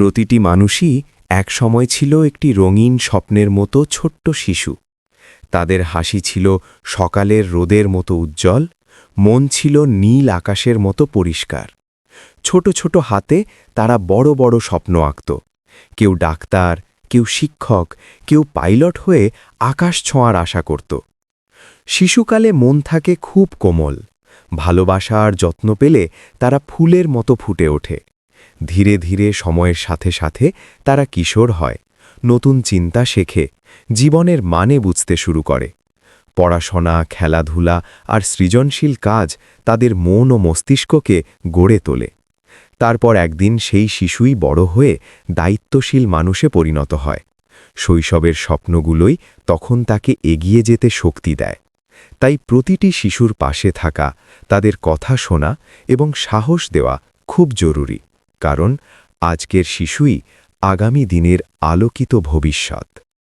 প্রতিটি মানুষই এক সময় ছিল একটি রঙিন স্বপ্নের মতো ছোট্ট শিশু। তাদের হাসি ছিল সকালের রোদের মতো উজ্জ্বল, মন ছিল নীল আকাশের মতো পরিষ্কার। ছোট ছোট হাতে তারা বড় বড় স্বপ্ন আঁকত। কেউ ডাক্তার, কেউ শিক্ষক, কেউ পাইলট হয়ে আকাশ ছোঁয়ার আশা করত। শিশুকালে মন থাকে খুব কোমল। ভালোবাসা আর যত্ন পেলে তারা ফুলের মতো ফুটে ওঠে। ধীরে ধীরে সময়ের সাথে সাথে তারা কিশোর হয়, নতুন চিন্তা শেখে, জীবনের মানে বুঝতে শুরু করে। পড়াশোনা, খেলাধুলা আর সৃজনশীল কাজ তাদের মন ও মস্তিষ্ককে গড়ে তোলে। তারপর একদিন সেই শিশুই বড় হয়ে দায়িত্বশীল মানুষে পরিণত হয়। শৈশবের স্বপ্নগুলোই তখন তাকে এগিয়ে যেতে শক্তি দেয়। তাই প্রতিটি শিশুর পাশে থাকা, তাদের কথা শোনা এবং সাহস দেওয়া খুব জরুরি, কারণ আজকের শিশুই আগামী দিনের আলোকিত ভবিষ্যৎ।